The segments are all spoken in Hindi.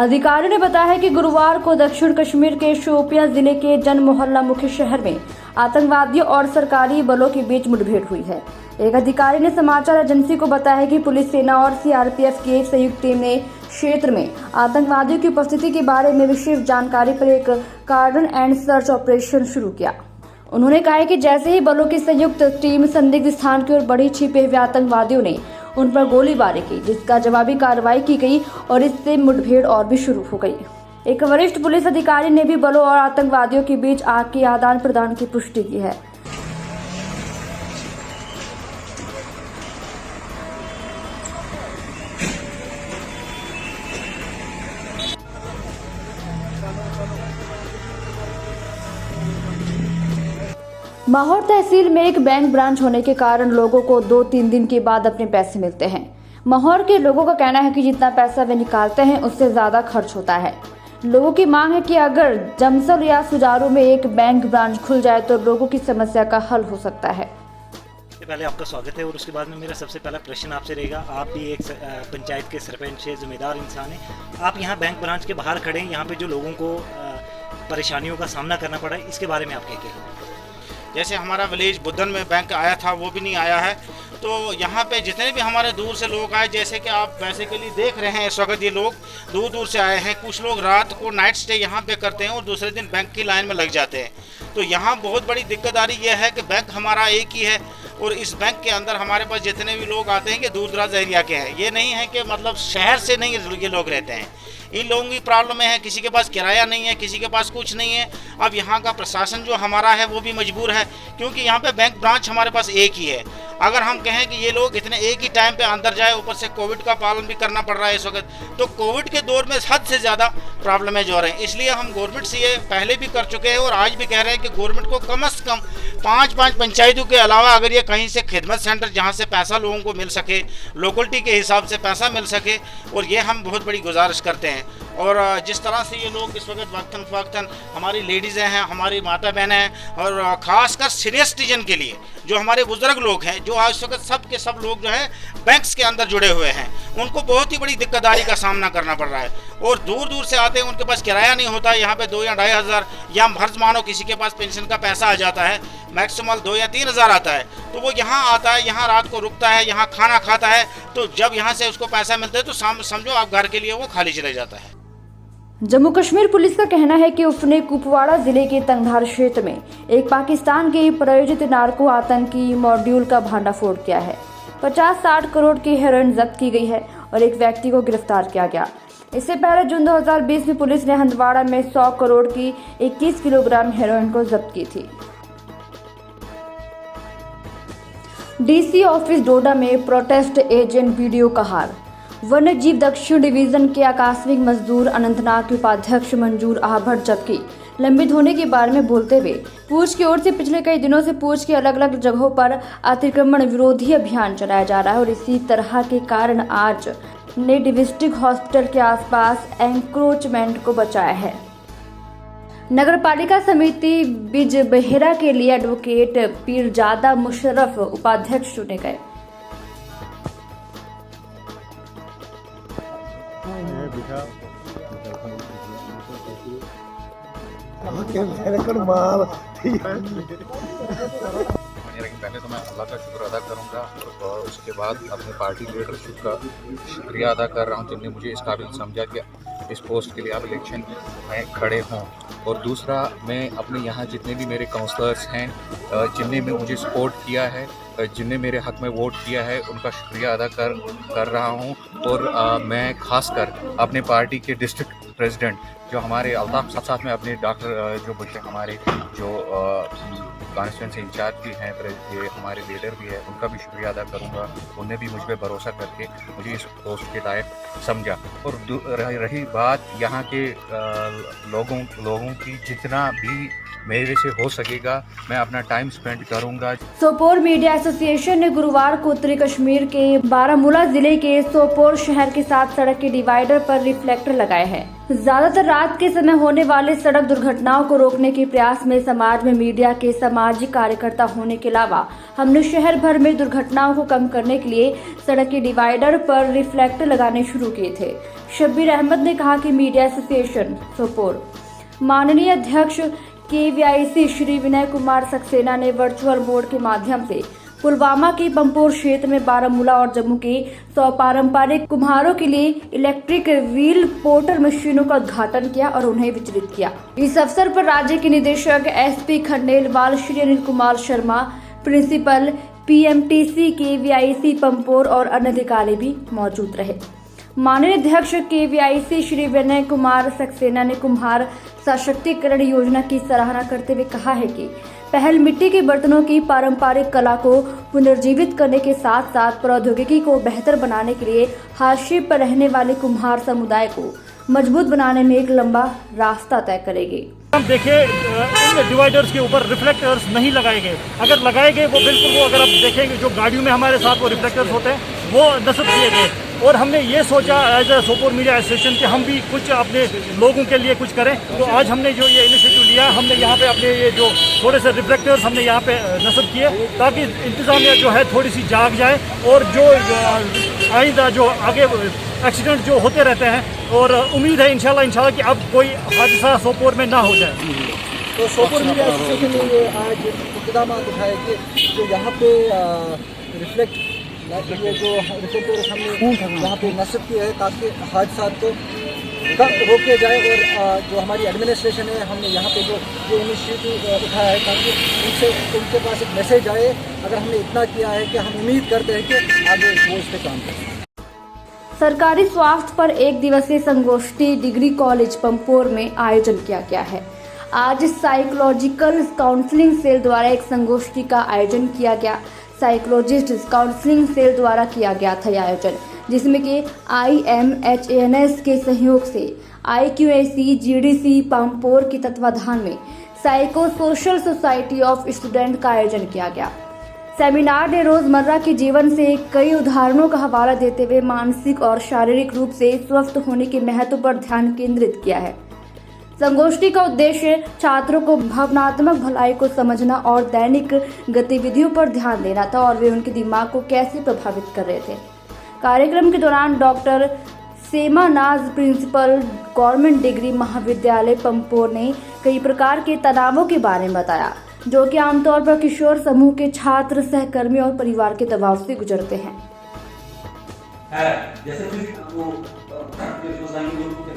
अधिकारियों ने बताया है कि गुरुवार को दक्षिण कश्मीर के शोपियां जिले के जन मोहल्ला मुख्य शहर में आतंकवादियों और सरकारी बलों के बीच मुठभेड़ हुई है। एक अधिकारी ने समाचार एजेंसी को बताया है कि पुलिस सेना और सीआरपीएफ की एक संयुक्त टीम ने क्षेत्र में आतंकवादियों की उपस्थिति के बारे में विशेष जानकारी पर एक कार्डन एंड सर्च ऑपरेशन शुरू किया। उन्होंने कहा कि जैसे ही बलों की संयुक्त टीम संदिग्ध स्थान की ओर बढ़ी, छिपे हुए आतंकवादियों ने उन पर गोलीबारी की, जिसका जवाबी कार्रवाई की गई और इससे मुठभेड़ और भी शुरू हो गई। एक वरिष्ठ पुलिस अधिकारी ने भी बलों और आतंकवादियों के बीच आग के आदान प्रदान की पुष्टि की है। माहौर तहसील में एक बैंक ब्रांच होने के कारण लोगों को 2-3 दिन के बाद अपने पैसे मिलते हैं। माहौर के लोगों का कहना है कि जितना पैसा वे निकालते हैं उससे ज्यादा खर्च होता है। लोगों की मांग है कि अगर जमसल या सुजारू में एक बैंक ब्रांच खुल जाए तो लोगों की समस्या का हल हो सकता है। पहले आपका स्वागत है और उसके बाद में मेरा सबसे पहला प्रश्न आपसे रहेगा। आप भी एक पंचायत के सरपंच है, जिम्मेदार इंसान है। आप यहाँ बैंक ब्रांच के बाहर खड़े हैं, यहाँ पे जो लोगों को परेशानियों का सामना करना पड़ा है, इसके बारे में आप क्या कहेंगे? जैसे हमारा विलेज बुद्धन में बैंक आया था, वो भी नहीं आया है। तो यहाँ पे जितने भी हमारे दूर से लोग आए, जैसे कि आप बेसिकली देख रहे हैं इस वक्त, ये लोग दूर दूर से आए हैं। कुछ लोग रात को नाइट स्टे यहाँ पे करते हैं और दूसरे दिन बैंक की लाइन में लग जाते हैं। तो यहाँ बहुत बड़ी दिक्कत आ रही है कि बैंक हमारा एक ही है और इस बैंक के अंदर हमारे पास जितने भी लोग आते हैं कि दूर दराज एरिया के हैं। ये नहीं है कि मतलब शहर से नहीं ये लोग रहते हैं। इन लोगों की प्रॉब्लम है, किसी के पास किराया नहीं है, किसी के पास कुछ नहीं है। अब यहाँ का प्रशासन जो हमारा है वो भी मजबूर है, क्योंकि यहाँ पे बैंक ब्रांच हमारे पास एक ही है। अगर हम कहें कि ये लोग इतने एक ही टाइम पे अंदर जाए, ऊपर से कोविड का पालन भी करना पड़ रहा है इस वक्त, तो कोविड के दौर में हद से ज़्यादा प्रॉब्लम जो रहे हैं। इसलिए हम गवर्नमेंट से ये पहले भी कर चुके हैं और आज भी कह रहे हैं कि गवर्नमेंट को कम से कम 5 पंचायतों के अलावा अगर ये कहीं से खिदमत सेंटर जहाँ से पैसा लोगों को मिल सके, लोकलिटी के हिसाब से पैसा मिल सके, और ये हम बहुत बड़ी गुजारिश करते हैं। और जिस तरह से ये लोग इस वक्त वक्तन हमारी लेडीज़ें हैं, हमारी माता बहनें हैं, और ख़ासकर सीनियर सिटीजन के लिए जो हमारे बुजुर्ग लोग हैं, जो आज वक्त सब के सब लोग जो हैं बैंक्स के अंदर जुड़े हुए हैं, उनको बहुत ही बड़ी दिक्कतदारी का सामना करना पड़ रहा है। और दूर दूर से आते हैं, उनके पास किराया नहीं होता। यहाँ पे 2 या 2.5 हज़ार, या फर्ज मानो किसी के पास पेंशन का पैसा आ जाता है, मैक्सिमम 2 या 3 हज़ार आता है, तो वो यहाँ आता है, यहाँ रात को रुकता है, यहाँ खाना खाता है। तो जब यहाँ से उसको पैसा मिलता है तो समझो आप घर के लिए वो खाली चले जाता है। जम्मू कश्मीर पुलिस का कहना है कि उसने कुपवाड़ा जिले के तंगधार क्षेत्र में एक पाकिस्तान के प्रायोजित नार्को आतंकी मॉड्यूल का भांडाफोड़ किया है। 50-60 करोड़ की हेरोइन जब्त की गई है और एक व्यक्ति को गिरफ्तार किया गया। इससे पहले जून 2020 में पुलिस ने हंदवाड़ा में 100 करोड़ की 21 किलोग्राम हेरोइन को जब्त की थी। डीसी ऑफिस डोडा में प्रोटेस्ट एजेंट वीडियो का हाल। वन्य जीव दक्षिण डिवीजन के आकस्मिक मजदूर अनंतनाग के उपाध्यक्ष मंजूर आहभट जबकि लंबित होने के बारे में बोलते हुए पूंछ की ओर से पिछले कई दिनों से पूंछ की अलग अलग जगहों पर अतिक्रमण विरोधी अभियान चलाया जा रहा है और इसी तरह के कारण आज ने डिस्ट्रिक्ट हॉस्पिटल के आसपास एंक्रोचमेंट को बचाया है। नगरपालिका समिति बिजबहेरा के लिए एडवोकेट पीरजादा मुशर्रफ उपाध्यक्ष चुने गए। पहले तो मैं अल्लाह का शुक्र अदा करूंगा और उसके बाद अपने पार्टी लीडरशिप का शुक्रिया अदा कर रहा हूं, जिनने मुझे इस काबिल समझा कि इस पोस्ट के लिए आप इलेक्शन में खड़े हों। और दूसरा, मैं अपने यहाँ जितने भी मेरे काउंसलर्स हैं, जिनने भी मुझे सपोर्ट किया है, जिनने मेरे हक में वोट किया है, उनका शुक्रिया अदा कर रहा हूँ। और मैं खासकर अपने पार्टी के डिस्ट्रिक्ट प्रेसिडेंट जो हमारे अल्ताफ साथ में अपने डॉक्टर जो बशर हमारे जो कॉन्स्टिट्यूंसी इंचार्ज भी हैं, ये हमारे लीडर भी है, उनका भी शुक्रिया अदा करूंगा। उन्हें भी मुझ पर भरोसा करके मुझे इस पोस्ट के लायक समझा। और रही बात यहाँ के लोगों की, जितना भी मेरे से हो सकेगा मैं अपना टाइम स्पेंड करूंगा। सोपोर मीडिया एसोसिएशन ने गुरुवार को उत्तरी कश्मीर के बारामूला जिले के सोपोर शहर के साथ सड़क के डिवाइडर पर रिफ्लेक्टर लगाए हैं। ज्यादातर रात के समय होने वाले सड़क दुर्घटनाओं को रोकने के प्रयास में समाज में मीडिया के सामाजिक कार्यकर्ता होने के अलावा हमने शहर भर में दुर्घटनाओं को कम करने के लिए सड़क के डिवाइडर पर रिफ्लेक्टर लगाने शुरू किए थे। शब्बीर अहमद ने कहा कि मीडिया एसोसिएशन सोपोर माननीय अध्यक्ष KVIC श्री विनय कुमार सक्सेना ने वर्चुअल मोड के माध्यम से पुलवामा के पंपोर क्षेत्र में बारामूला और जम्मू के 100 पारंपरिक कुम्हारों के लिए इलेक्ट्रिक व्हील पोर्टर मशीनों का उद्घाटन किया और उन्हें वितरित किया। इस अवसर पर राज्य के निदेशक SP Khandelwal Shri Anil Kumar Sharma, principal PMTC KVIC Pampore और अन्य अधिकारी भी मौजूद रहे। माननीय अध्यक्ष KVIC श्री विनय कुमार सक्सेना ने कुम्हार सशक्तिकरण योजना की सराहना करते हुए कहा है कि पहल मिट्टी के बर्तनों की पारंपरिक कला को पुनर्जीवित करने के साथ साथ प्रौद्योगिकी को बेहतर बनाने के लिए हाशिए पर रहने वाले कुम्हार समुदाय को मजबूत बनाने में एक लंबा रास्ता तय करेगी। हम देखें इन डिवाइडर्स के ऊपर रिफ्लेक्टर्स नहीं लगाए गए, अगर लगाए गए वो बिल्कुल वो अगर आप देखेंगे जो गाड़ियों में हमारे साथ वो रिफ्लेक्टर्स होते हैं वो नस्ब किए गए। और हमने ये सोचा as a Sopore media association कि हम भी कुछ अपने लोगों के लिए कुछ करें, तो आज हमने जो ये इनिशिएटिव लिया, हमने यहाँ पे अपने ये जो थोड़े से रिफ्लेक्टर्स हमने यहाँ पे नस्ब किए ताकि इंतज़ामिया जो है थोड़ी सी जाग जाए और जो आइंदा जो आगे एक्सीडेंट जो होते रहते हैं और उम्मीद है इंशाल्लाह कि अब कोई हादसा सोपोर में ना हो जाए। तो सोपोर मीडिया एसोसिएशन ने ये आज इक़दाम उठाए कि जो यहाँ पे रिफ्लेक्ट ये जो रिफ्लेक्टर हमने यहाँ पे नस्ब किया है ताकि हादसा को रोके जाए और जो हमारी एडमिनिस्ट्रेशन है हमने यहाँ पे जो इनिशिएटिव उठाया है ताकि उनके पास एक मैसेज आए। अगर हमने इतना किया है कि हम उम्मीद करते हैं कि आगे वो इस पर काम करें। सरकारी स्वास्थ्य पर 1 दिवसीय संगोष्ठी डिग्री कॉलेज पंपोर में आयोजन किया गया है। आज साइकोलॉजिकल काउंसलिंग सेल द्वारा एक संगोष्ठी का आयोजन किया गया। साइकोलॉजिस्ट काउंसलिंग सेल द्वारा किया गया था यह आयोजन, जिसमें कि IMHANS के सहयोग से IQAC GDC पंपोर के तत्वाधान में psycho social society of student का आयोजन किया गया। सेमिनार ने रोजमर्रा के जीवन से कई उदाहरणों का हवाला देते हुए मानसिक और शारीरिक रूप से स्वस्थ होने के महत्व पर ध्यान केंद्रित किया है। संगोष्ठी का उद्देश्य छात्रों को भावनात्मक भलाई को समझना और दैनिक गतिविधियों पर ध्यान देना था और वे उनके दिमाग को कैसे प्रभावित कर रहे थे। कार्यक्रम के दौरान डॉक्टर सेमा नाज, प्रिंसिपल गवर्नमेंट डिग्री महाविद्यालय पंपोर ने कई प्रकार के तनावों के बारे में बताया, जो कि आमतौर पर किशोर समूह के छात्र, सहकर्मी और परिवार के दबाव से गुजरते हैं।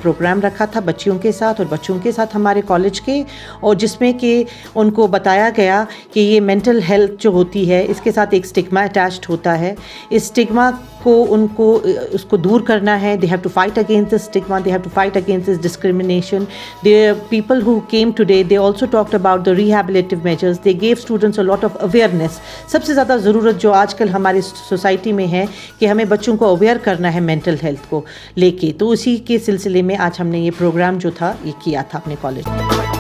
प्रोग्राम रखा था बच्चियों के साथ और बच्चों के साथ हमारे कॉलेज के, और जिसमें कि उनको बताया गया कि ये मेंटल हेल्थ जो होती है इसके साथ एक स्टिग्मा अटैच्ड होता है। इस स्टिग्मा को उनको उसको दूर करना है। They have to fight against this stigma, they have to fight against this discrimination. The people who came today they also talked about the rehabilitative measures, they gave students a lot of awareness. सबसे ज़्यादा ज़रूरत जो आजकल हमारी सोसाइटी में है कि हमें बच्चों को अवेयर करना है मेंटल हेल्थ को लेके, तो उसी के सिलसिले में आज हमने ये प्रोग्राम जो था ये किया था अपने कॉलेज में।